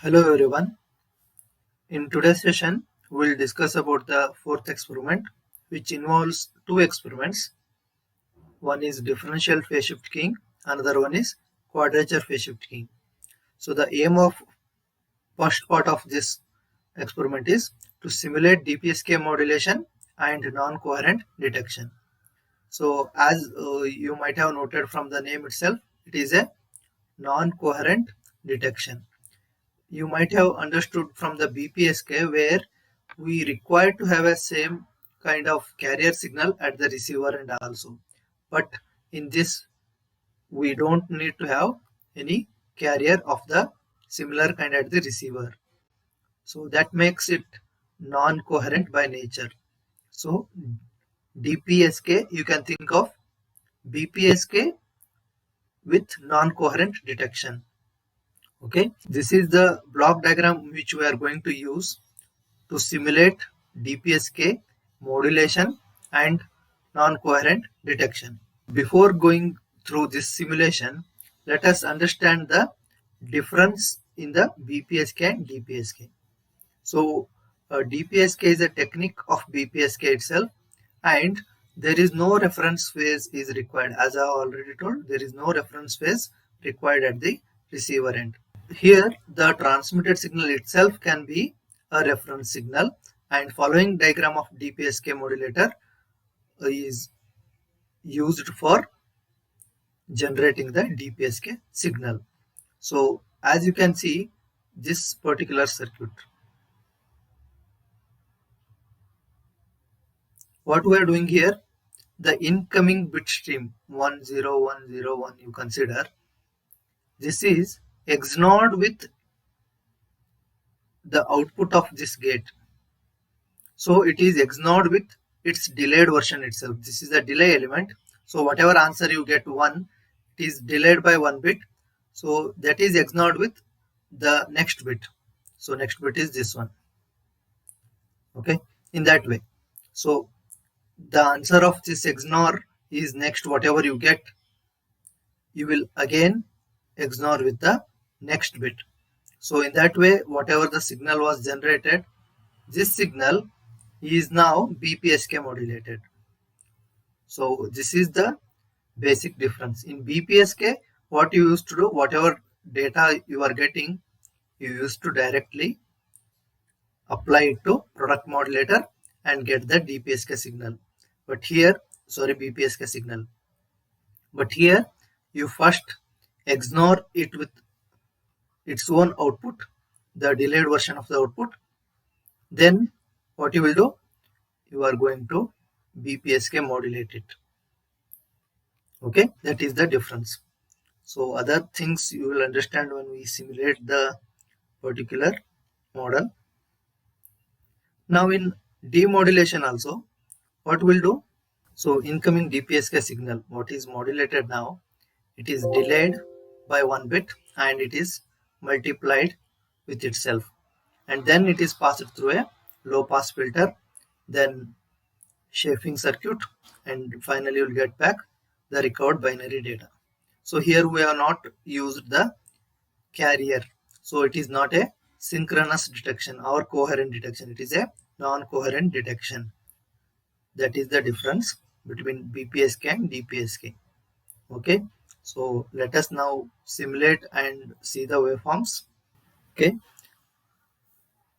Hello everyone. In today's session, we'll discuss about the fourth experiment, which involves two experiments. One is differential phase shift keying, another one is quadrature phase shift keying. So the aim of first part of this experiment is to simulate DPSK modulation and non-coherent detection. So as you might have noted from the name itself, it is a non-coherent detection. You might have understood from the BPSK where we require to have a same kind of carrier signal at the receiver end also. But in this, we don't need to have any carrier of the similar kind at the receiver. So that makes it non-coherent by nature. So DPSK, you can think of BPSK with non-coherent detection. Okay, this is the block diagram which we are going to use to simulate DPSK modulation and non-coherent detection. Before going through this simulation, let us understand the difference in the BPSK and DPSK. So DPSK is a technique of BPSK itself, and there is no reference phase is required. As I already told, there is no reference phase required at the receiver end. Here, the transmitted signal itself can be a reference signal, and following diagram of DPSK modulator is used for generating the DPSK signal. So as you can see, this particular circuit, what we are doing here, the incoming bit stream 10101 you consider, this is XNORed with the output of this gate. So it is XNORed with its delayed version itself. This is a delay element. So whatever answer you get 1, it is delayed by 1 bit. So that is XNORed with the next bit. So next bit is this one. Okay, in that way. So the answer of this XNOR is next whatever you get, you will again XNOR with the next bit. So in that way, whatever the signal was generated, this signal is now BPSK modulated. So this is the basic difference. In BPSK, what you used to do, whatever data you are getting, you used to directly apply it to product modulator and get the DPSK signal. But here, sorry, BPSK signal. But here, you first XNOR it with its own output, the delayed version of the output. Then what you will do, you are going to BPSK modulate it. Okay, that is the difference. So other things you will understand when we simulate the particular model. Now in demodulation also, what we'll do, so incoming DPSK signal, what is modulated now, it is delayed by 1 bit and it is multiplied with itself, and then it is passed through a low pass filter, then shaping circuit, and finally you will get back the recovered binary data. So here we have not used the carrier, so it is not a synchronous detection or coherent detection, it is a non-coherent detection. That is the difference between BPSK and DPSK. Okay, so let us now simulate and see the waveforms. Okay,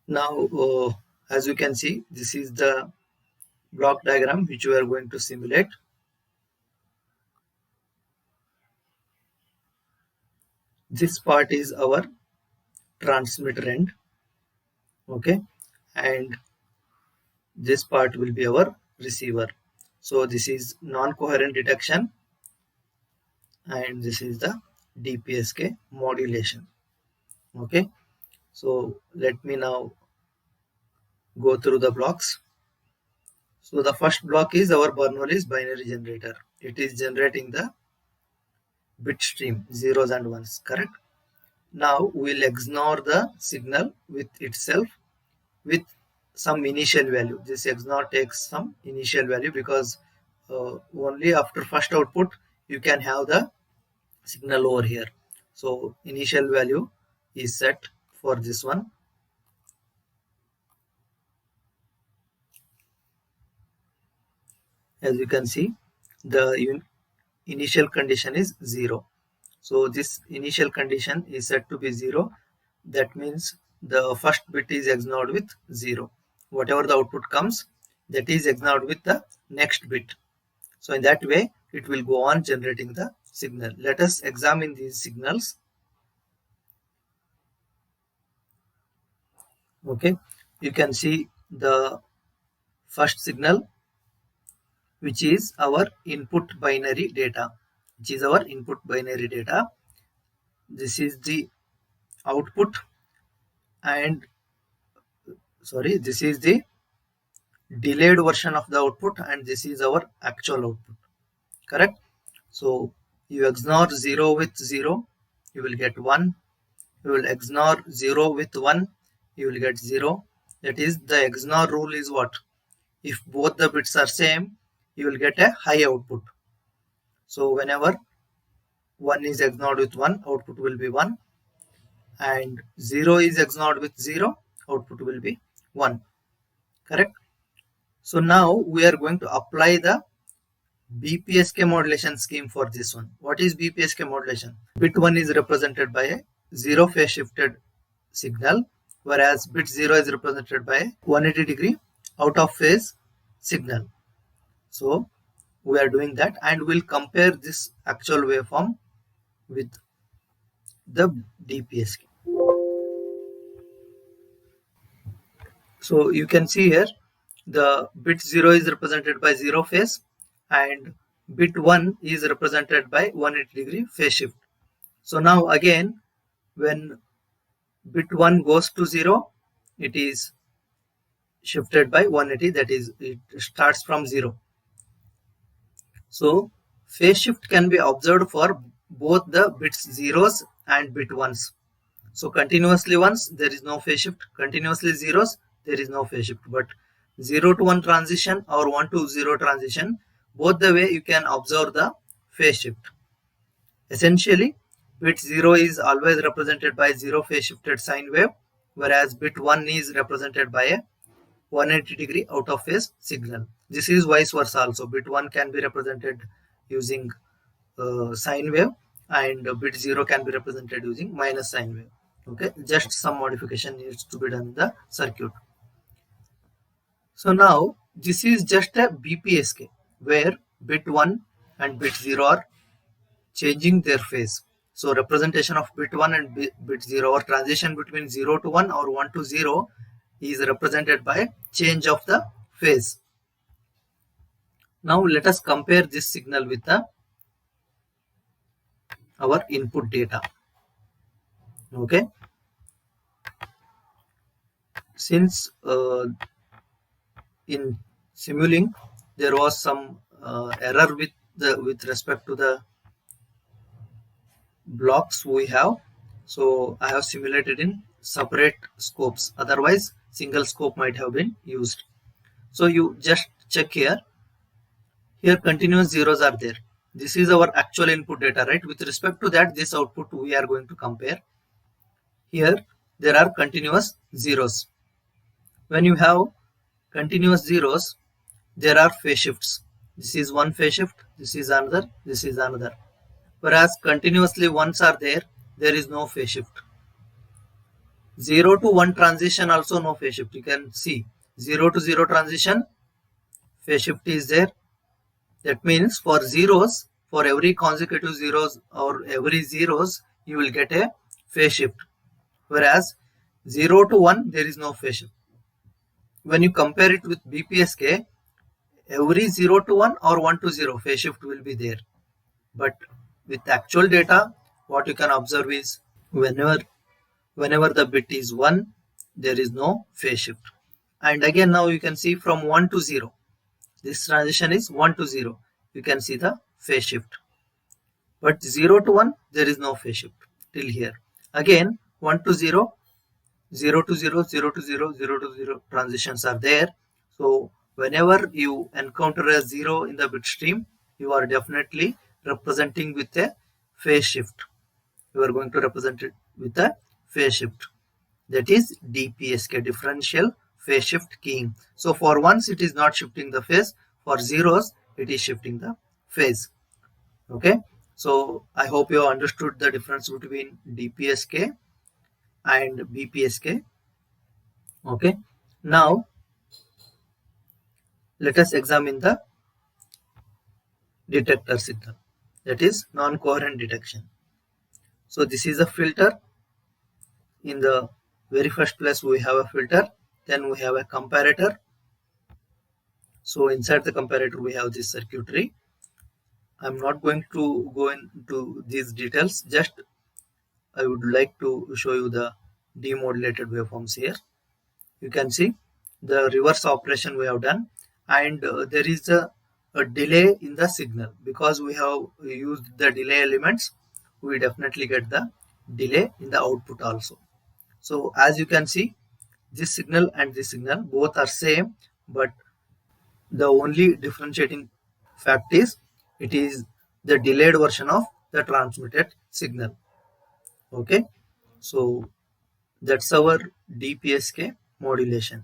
now as you can see, this is the block diagram which we are going to simulate. This part is our transmitter end. Okay, and this part will be our receiver. So this is non-coherent detection and this is the DPSK modulation. Okay, so let me now go through the blocks. So the first block is our Bernoulli's binary generator. It is generating the bit stream zeros and ones, correct? Now we'll XNOR the signal with itself with some initial value. This XNOR takes some initial value because only after first output you can have the signal over here. So initial value is set for this one. As you can see, the initial condition is 0. So this initial condition is set to be 0. That means the first bit is XNORed with 0. Whatever the output comes, that is XNORed with the next bit. So in that way, it will go on generating the signal. Let us examine these signals. Okay, you can see the first signal, which is our input binary data. This is the output, and this is the delayed version of the output, and this is our actual output. Correct? So you XNOR 0 with 0, you will get 1. You will XNOR 0 with 1, you will get 0. That is, the XNOR rule is what? If both the bits are same, you will get a high output. So whenever 1 is XNORed with 1, output will be 1, and 0 is XNORed with 0, output will be 1. Correct? So now we are going to apply the BPSK modulation scheme for this one. What is BPSK modulation? Bit 1 is represented by a 0 phase shifted signal, whereas bit 0 is represented by a 180 degree out of phase signal. So we are doing that, and we'll compare this actual waveform with the DPSK. So you can see here the bit 0 is represented by 0 phase, and bit 1 is represented by 180 degree phase shift. So now again, when bit 1 goes to 0, it is shifted by 180, that is, it starts from 0. So phase shift can be observed for both the bits 0s and bit 1s. So continuously 1s, there is no phase shift. Continuously 0s, there is no phase shift. But 0 to 1 transition or 1 to 0 transition, both the way you can observe the phase shift. Essentially, bit 0 is always represented by 0 phase shifted sine wave, whereas bit 1 is represented by a 180 degree out of phase signal. This is vice versa also. Bit 1 can be represented using sine wave, and bit 0 can be represented using minus sine wave. Okay, just some modification needs to be done in the circuit. So now this is just a BPSK where bit 1 and bit 0 are changing their phase. So representation of bit 1 and bit 0, or transition between 0 to 1 or 1 to 0, is represented by change of the phase. Now let us compare this signal with our input data. Okay, since in Simulink there was some error with respect to the blocks we have, so I have simulated in separate scopes, otherwise single scope might have been used. So you just check here continuous zeros are there. This is our actual input data, right? With respect to that, this output we are going to compare. Here there are continuous zeros. When you have continuous zeros, there are phase shifts. This is one phase shift, this is another, this is another. Whereas continuously ones are there is no phase shift. 0 to 1 transition also no phase shift. You can see 0 to 0 transition, phase shift is there. That means for zeros, for every consecutive zeros or every zeros, you will get a phase shift. Whereas 0 to 1, there is no phase shift. When you compare it with BPSK, every 0 to 1 or 1 to 0, phase shift will be there. But with actual data, what you can observe is whenever the bit is 1, there is no phase shift. And again, now you can see from 1 to 0. This transition is 1 to 0. You can see the phase shift. But 0 to 1, there is no phase shift till here. Again, 1 to 0, 0 to 0, 0 to 0, 0 to 0 transitions are there. So whenever you encounter a 0 in the bit stream, you are definitely representing with a phase shift. You are going to represent it with a phase shift. that is DPSK, differential phase shift keying. So for ones it is not shifting the phase, for zeros it is shifting the phase. Okay, so I hope you understood the difference between DPSK and BPSK. Okay, now let us examine the detector signal, that is non-coherent detection. So this is a filter. In the very first place we have a filter, then we have a comparator. So inside the comparator we have this circuitry. I'm not going to go into these details, just I would like to show you the demodulated waveforms here. You can see the reverse operation we have done, and there is a delay in the signal. Because we have used the delay elements, we definitely get the delay in the output also. So as you can see, this signal and this signal both are same, but the only differentiating fact is it is the delayed version of the transmitted signal. Okay, so that's our DPSK modulation.